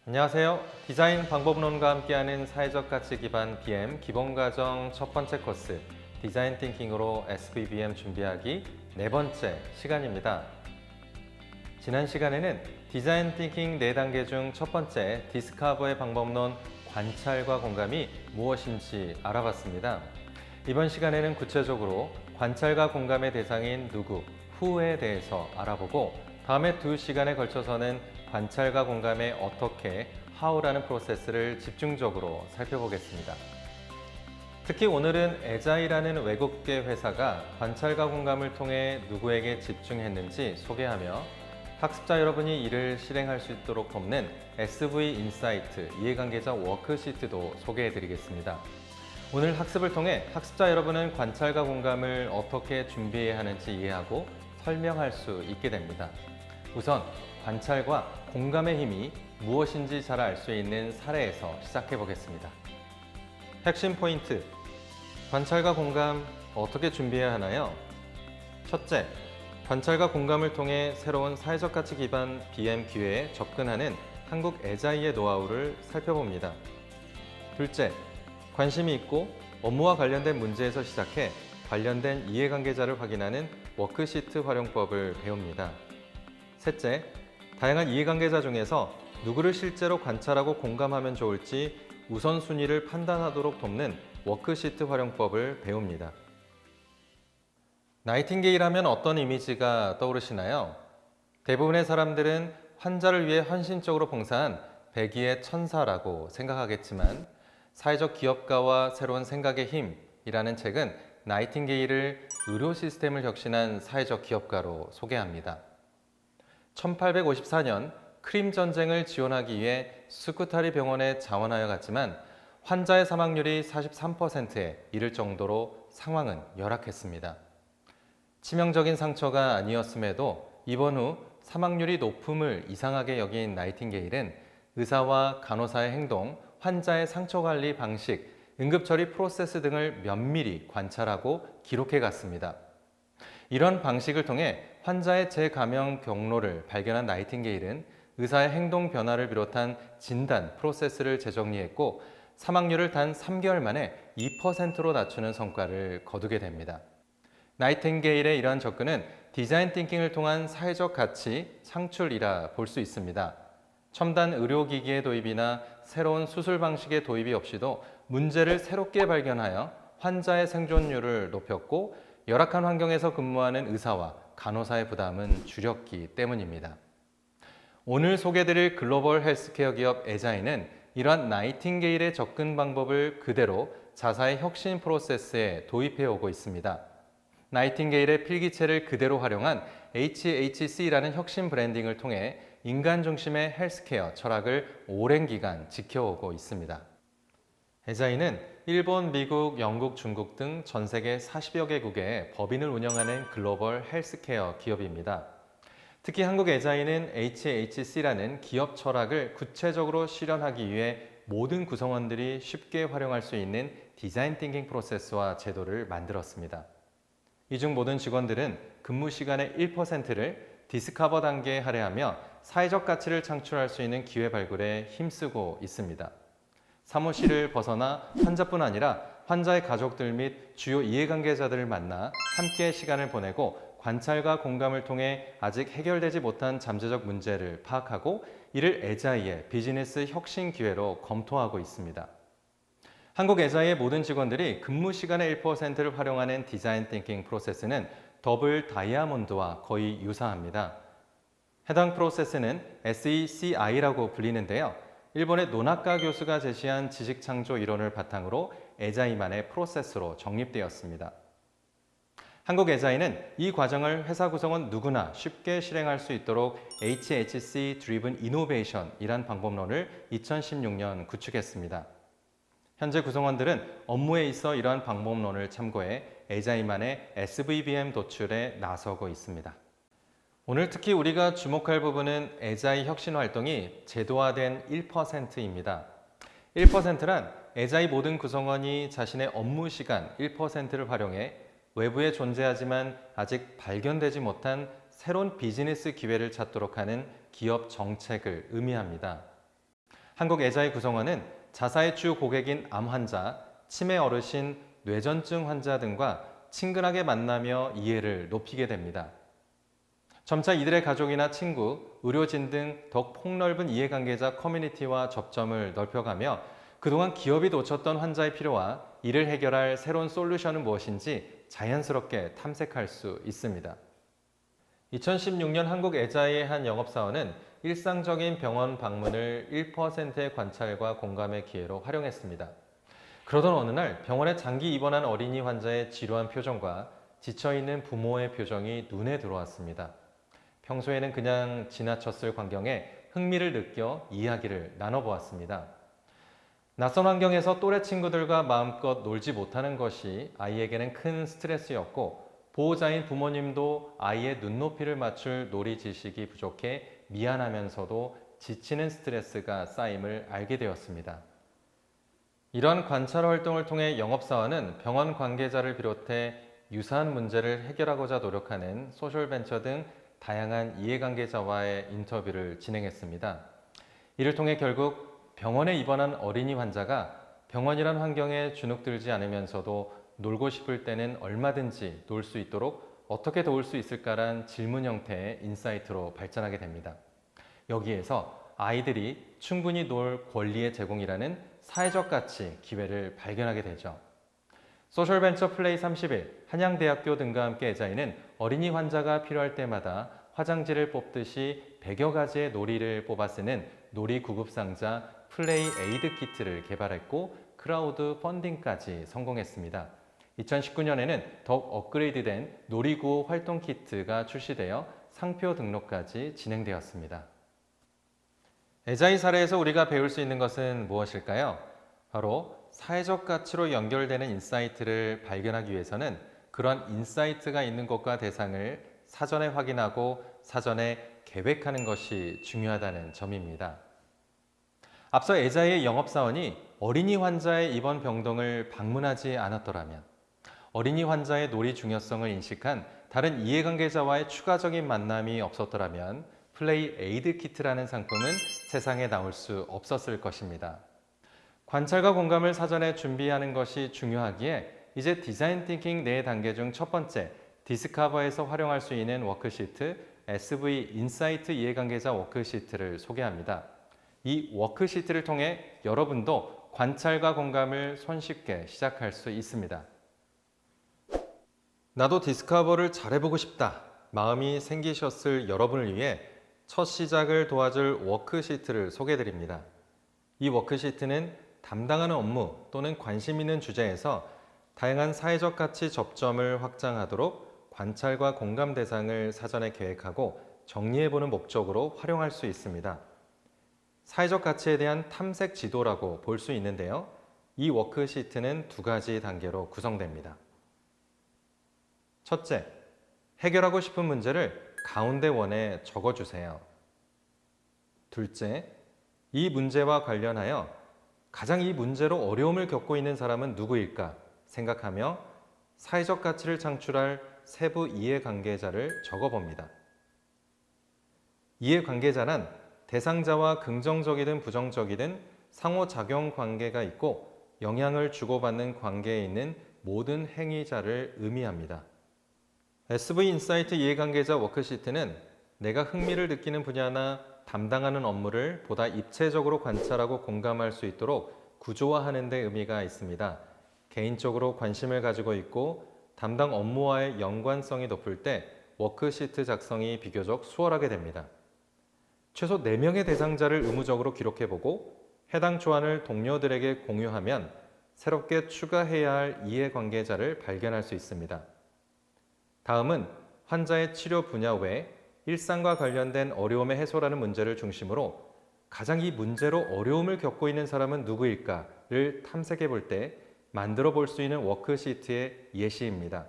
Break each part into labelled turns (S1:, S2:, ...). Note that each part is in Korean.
S1: 안녕하세요. 디자인 방법론과 함께하는 사회적 가치 기반 BM 기본과정 첫 번째 코스 디자인 띵킹으로 SVBM 준비하기 네 번째 시간입니다. 지난 시간에는 디자인 띵킹 4단계 중 첫 번째 디스커버의 방법론 관찰과 공감이 무엇인지 알아봤습니다. 이번 시간에는 구체적으로 관찰과 공감의 대상인 누구, who에 대해서 알아보고 다음에 두 시간에 걸쳐서는 관찰과 공감에 어떻게 how라는 프로세스를 집중적으로 살펴보겠습니다. 특히 오늘은 에자이라는 외국계 회사가 관찰과 공감을 통해 누구에게 집중했는지 소개하며 학습자 여러분이 이를 실행할 수 있도록 돕는 SV 인사이트 이해관계자 워크시트도 소개해 드리겠습니다. 오늘 학습을 통해 학습자 여러분은 관찰과 공감을 어떻게 준비해야 하는지 이해하고 설명할 수 있게 됩니다. 우선 관찰과 공감의 힘이 무엇인지 잘 알 수 있는 사례에서 시작해 보겠습니다. 핵심 포인트, 관찰과 공감 어떻게 준비해야 하나요? 첫째, 관찰과 공감을 통해 새로운 사회적 가치 기반 BM 기회에 접근하는 한국 에자이의 노하우를 살펴봅니다. 둘째, 관심이 있고 업무와 관련된 문제에서 시작해 관련된 이해관계자를 확인하는 워크시트 활용법을 배웁니다. 셋째, 다양한 이해관계자 중에서 누구를 실제로 관찰하고 공감하면 좋을지 우선순위를 판단하도록 돕는 워크시트 활용법을 배웁니다. 나이팅게일 하면 어떤 이미지가 떠오르시나요? 대부분의 사람들은 환자를 위해 헌신적으로 봉사한 백의의 천사라고 생각하겠지만 사회적 기업가와 새로운 생각의 힘이라는 책은 나이팅게일을 의료 시스템을 혁신한 사회적 기업가로 소개합니다. 1854년 크림 전쟁을 지원하기 위해 스쿠타리 병원에 자원하여 갔지만 환자의 사망률이 43%에 이를 정도로 상황은 열악했습니다. 치명적인 상처가 아니었음에도 입원 후 사망률이 높음을 이상하게 여긴 나이팅게일은 의사와 간호사의 행동, 환자의 상처 관리 방식, 응급처리 프로세스 등을 면밀히 관찰하고 기록해 갔습니다. 이런 방식을 통해 환자의 재감염 경로를 발견한 나이팅게일은 의사의 행동 변화를 비롯한 진단 프로세스를 재정리했고 사망률을 단 3개월 만에 2%로 낮추는 성과를 거두게 됩니다. 나이팅게일의 이러한 접근은 디자인 띵킹을 통한 사회적 가치 창출이라 볼 수 있습니다. 첨단 의료기기의 도입이나 새로운 수술 방식의 도입이 없이도 문제를 새롭게 발견하여 환자의 생존율을 높였고 열악한 환경에서 근무하는 의사와 간호사의 부담은 줄였기 때문입니다. 오늘 소개드릴 글로벌 헬스케어 기업 에자이는 이러한 나이팅게일의 접근 방법을 그대로 자사의 혁신 프로세스에 도입해 오고 있습니다. 나이팅게일의 필기체를 그대로 활용한 HHC라는 혁신 브랜딩을 통해 인간 중심의 헬스케어 철학을 오랜 기간 지켜오고 있습니다. 에자이는 일본, 미국, 영국, 중국 등 전 세계 40여 개국의 법인을 운영하는 글로벌 헬스케어 기업입니다. 특히 한국 에자이는 HHC라는 기업 철학을 구체적으로 실현하기 위해 모든 구성원들이 쉽게 활용할 수 있는 디자인 띵킹 프로세스와 제도를 만들었습니다. 이 중 모든 직원들은 근무 시간의 1%를 디스커버 단계에 할애하며 사회적 가치를 창출할 수 있는 기회 발굴에 힘쓰고 있습니다. 사무실을 벗어나 환자뿐 아니라 환자의 가족들 및 주요 이해관계자들을 만나 함께 시간을 보내고 관찰과 공감을 통해 아직 해결되지 못한 잠재적 문제를 파악하고 이를 에자이의 비즈니스 혁신 기회로 검토하고 있습니다. 한국 에자이의 모든 직원들이 근무 시간의 1%를 활용하는 디자인 띵킹 프로세스는 더블 다이아몬드와 거의 유사합니다. 해당 프로세스는 SECI라고 불리는데요. 일본의 노나카 교수가 제시한 지식창조 이론을 바탕으로 에자이만의 프로세스로 정립되었습니다. 한국 에자이는 이 과정을 회사 구성원 누구나 쉽게 실행할 수 있도록 HHC Driven Innovation이란 방법론을 2016년 구축했습니다. 현재 구성원들은 업무에 있어 이러한 방법론을 참고해 에자이만의 SVBM 도출에 나서고 있습니다. 오늘 특히 우리가 주목할 부분은 에자이 혁신 활동이 제도화된 1%입니다. 1%란 에자이 모든 구성원이 자신의 업무 시간 1%를 활용해 외부에 존재하지만 아직 발견되지 못한 새로운 비즈니스 기회를 찾도록 하는 기업 정책을 의미합니다. 한국애자의 구성원은 자사의 주 고객인 암 환자, 치매 어르신, 뇌전증 환자 등과 친근하게 만나며 이해를 높이게 됩니다. 점차 이들의 가족이나 친구, 의료진 등 더욱 폭넓은 이해관계자 커뮤니티와 접점을 넓혀가며 그동안 기업이 놓쳤던 환자의 필요와 이를 해결할 새로운 솔루션은 무엇인지 자연스럽게 탐색할 수 있습니다. 2016년 한국애자의 한 영업사원은 일상적인 병원 방문을 1%의 관찰과 공감의 기회로 활용했습니다. 그러던 어느 날 병원에 장기 입원한 어린이 환자의 지루한 표정과 지쳐있는 부모의 표정이 눈에 들어왔습니다. 평소에는 그냥 지나쳤을 광경에 흥미를 느껴 이야기를 나눠보았습니다. 낯선 환경에서 또래 친구들과 마음껏 놀지 못하는 것이 아이에게는 큰 스트레스였고 보호자인 부모님도 아이의 눈높이를 맞출 놀이 지식이 부족해 미안하면서도 지치는 스트레스가 쌓임을 알게 되었습니다. 이러한 관찰 활동을 통해 영업사원은 병원 관계자를 비롯해 유사한 문제를 해결하고자 노력하는 소셜벤처 등 다양한 이해관계자와의 인터뷰를 진행했습니다. 이를 통해 결국 병원에 입원한 어린이 환자가 병원이란 환경에 주눅들지 않으면서도 놀고 싶을 때는 얼마든지 놀 수 있도록 어떻게 도울 수 있을까란 질문 형태의 인사이트로 발전하게 됩니다. 여기에서 아이들이 충분히 놀 권리의 제공이라는 사회적 가치, 기회를 발견하게 되죠. 소셜벤처 플레이 30일, 한양대학교 등과 함께 애자이는 어린이 환자가 필요할 때마다 화장지를 뽑듯이 100여 가지의 놀이를 뽑아 쓰는 놀이 구급상자 플레이 에이드 키트를 개발했고 크라우드 펀딩까지 성공했습니다. 2019년에는 더욱 업그레이드된 놀이구호 활동 키트가 출시되어 상표 등록까지 진행되었습니다. 애자이 사례에서 우리가 배울 수 있는 것은 무엇일까요? 바로 사회적 가치로 연결되는 인사이트를 발견하기 위해서는 그러한 인사이트가 있는 곳과 대상을 사전에 확인하고 사전에 계획하는 것이 중요하다는 점입니다. 앞서 애자이의 영업사원이 어린이 환자의 입원 병동을 방문하지 않았더라면 어린이 환자의 놀이 중요성을 인식한 다른 이해관계자와의 추가적인 만남이 없었더라면 플레이 에이드 키트라는 상품은 세상에 나올 수 없었을 것입니다. 관찰과 공감을 사전에 준비하는 것이 중요하기에 이제 디자인 띵킹 4단계 중 첫 번째 디스커버에서 활용할 수 있는 워크시트 SV 인사이트 이해관계자 워크시트를 소개합니다. 이 워크시트를 통해 여러분도 관찰과 공감을 손쉽게 시작할 수 있습니다. 나도 디스커버를 잘해보고 싶다 마음이 생기셨을 여러분을 위해 첫 시작을 도와줄 워크시트를 소개해드립니다. 이 워크시트는 담당하는 업무 또는 관심 있는 주제에서 다양한 사회적 가치 접점을 확장하도록 관찰과 공감 대상을 사전에 계획하고 정리해보는 목적으로 활용할 수 있습니다. 사회적 가치에 대한 탐색 지도라고 볼 수 있는데요. 이 워크시트는 2가지 단계로 구성됩니다. 첫째, 해결하고 싶은 문제를 가운데 원에 적어주세요. 둘째, 이 문제와 관련하여 가장 이 문제로 어려움을 겪고 있는 사람은 누구일까 생각하며 사회적 가치를 창출할 세부 이해관계자를 적어봅니다. 이해관계자란 대상자와 긍정적이든 부정적이든 상호작용 관계가 있고 영향을 주고받는 관계에 있는 모든 행위자를 의미합니다. SV 인사이트 이해관계자 워크시트는 내가 흥미를 느끼는 분야나 담당하는 업무를 보다 입체적으로 관찰하고 공감할 수 있도록 구조화하는 데 의미가 있습니다. 개인적으로 관심을 가지고 있고 담당 업무와의 연관성이 높을 때 워크시트 작성이 비교적 수월하게 됩니다. 최소 4명의 대상자를 의무적으로 기록해보고 해당 초안을 동료들에게 공유하면 새롭게 추가해야 할 이해관계자를 발견할 수 있습니다. 다음은 환자의 치료 분야 외 일상과 관련된 어려움의 해소라는 문제를 중심으로 가장 이 문제로 어려움을 겪고 있는 사람은 누구일까를 탐색해 볼 때 만들어 볼 수 있는 워크시트의 예시입니다.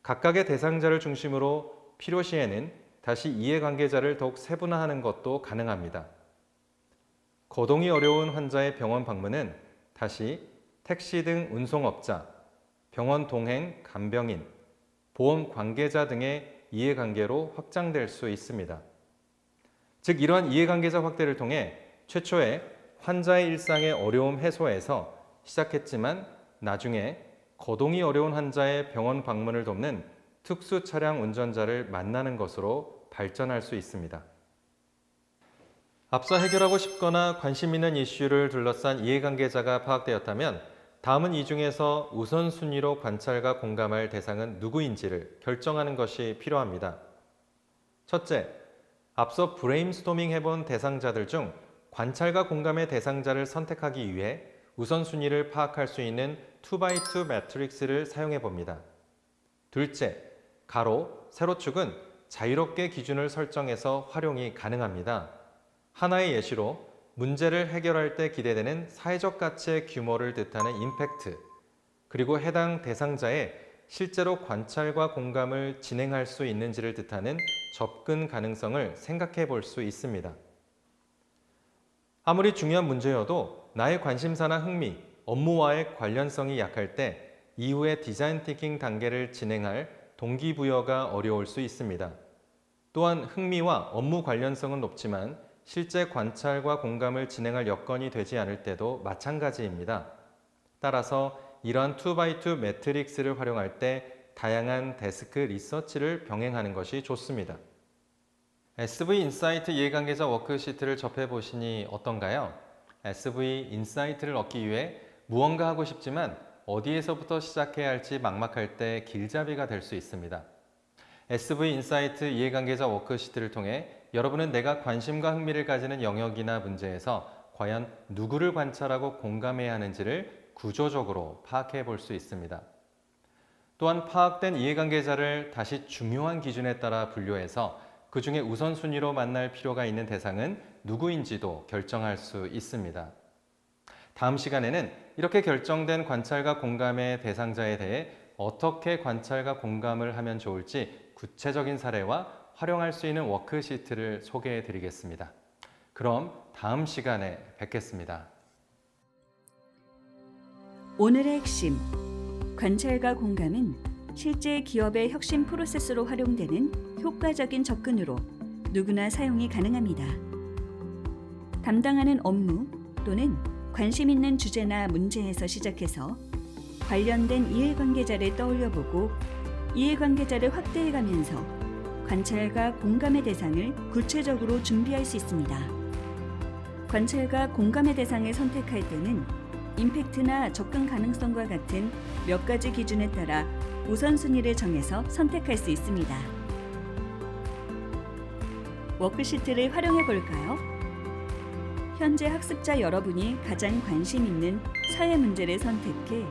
S1: 각각의 대상자를 중심으로 필요시에는 다시 이해관계자를 더욱 세분화하는 것도 가능합니다. 거동이 어려운 환자의 병원 방문은 다시 택시 등 운송업자, 병원 동행 간병인, 보험 관계자 등의 이해관계로 확장될 수 있습니다. 즉 이러한 이해관계자 확대를 통해 최초에 환자의 일상의 어려움 해소에서 시작했지만 나중에 거동이 어려운 환자의 병원 방문을 돕는 특수 차량 운전자를 만나는 것으로 발전할 수 있습니다. 앞서 해결하고 싶거나 관심 있는 이슈를 둘러싼 이해관계자가 파악되었다면 다음은 이 중에서 우선순위로 관찰과 공감할 대상은 누구인지를 결정하는 것이 필요합니다. 첫째, 앞서 브레인스토밍 해본 대상자들 중 관찰과 공감의 대상자를 선택하기 위해 우선순위를 파악할 수 있는 2x2 매트릭스를 사용해 봅니다. 둘째, 가로, 세로축은 자유롭게 기준을 설정해서 활용이 가능합니다. 하나의 예시로 문제를 해결할 때 기대되는 사회적 가치의 규모를 뜻하는 임팩트, 그리고 해당 대상자의 실제로 관찰과 공감을 진행할 수 있는지를 뜻하는 접근 가능성을 생각해 볼 수 있습니다. 아무리 중요한 문제여도 나의 관심사나 흥미, 업무와의 관련성이 약할 때 이후의 디자인 티킹 단계를 진행할 동기부여가 어려울 수 있습니다. 또한 흥미와 업무 관련성은 높지만 실제 관찰과 공감을 진행할 여건이 되지 않을 때도 마찬가지입니다. 따라서 이러한 2x2 매트릭스를 활용할 때 다양한 데스크 리서치를 병행하는 것이 좋습니다. SV 인사이트 이해관계자 워크시트를 접해보시니 어떤가요? SV 인사이트를 얻기 위해 무언가 하고 싶지만 어디에서부터 시작해야 할지 막막할 때 길잡이가 될 수 있습니다. SV 인사이트 이해관계자 워크시트를 통해 여러분은 내가 관심과 흥미를 가지는 영역이나 문제에서 과연 누구를 관찰하고 공감해야 하는지를 구조적으로 파악해 볼 수 있습니다. 또한 파악된 이해관계자를 다시 중요한 기준에 따라 분류해서 그 중에 우선순위로 만날 필요가 있는 대상은 누구인지도 결정할 수 있습니다. 다음 시간에는 이렇게 결정된 관찰과 공감의 대상자에 대해 어떻게 관찰과 공감을 하면 좋을지 구체적인 사례와 활용할 수 있는 워크시트를 소개해 드리겠습니다. 그럼 다음 시간에 뵙겠습니다.
S2: 오늘의 핵심, 관찰과 공감은 실제 기업의 혁신 프로세스로 활용되는 효과적인 접근으로 누구나 사용이 가능합니다. 담당하는 업무 또는 관심 있는 주제나 문제에서 시작해서 관련된 이해관계자를 떠올려보고 이해관계자를 확대해가면서 관찰과 공감의 대상을 구체적으로 준비할 수 있습니다. 관찰과 공감의 대상을 선택할 때는 임팩트나 접근 가능성과 같은 몇 가지 기준에 따라 우선순위를 정해서 선택할 수 있습니다. 워크시트를 활용해 볼까요? 현재 학습자 여러분이 가장 관심 있는 사회 문제를 선택해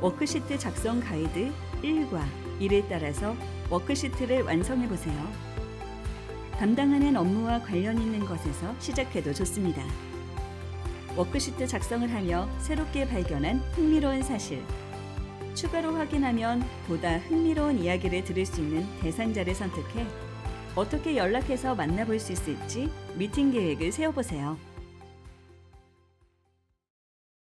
S2: 워크시트 작성 가이드 1과 2를 따라서 워크시트를 완성해 보세요. 담당하는 업무와 관련 있는 것에서 시작해도 좋습니다. 워크시트 작성을 하며 새롭게 발견한 흥미로운 사실, 추가로 확인하면 보다 흥미로운 이야기를 들을 수 있는 대상자를 선택해 어떻게 연락해서 만나볼 수 있을지 미팅 계획을 세워보세요.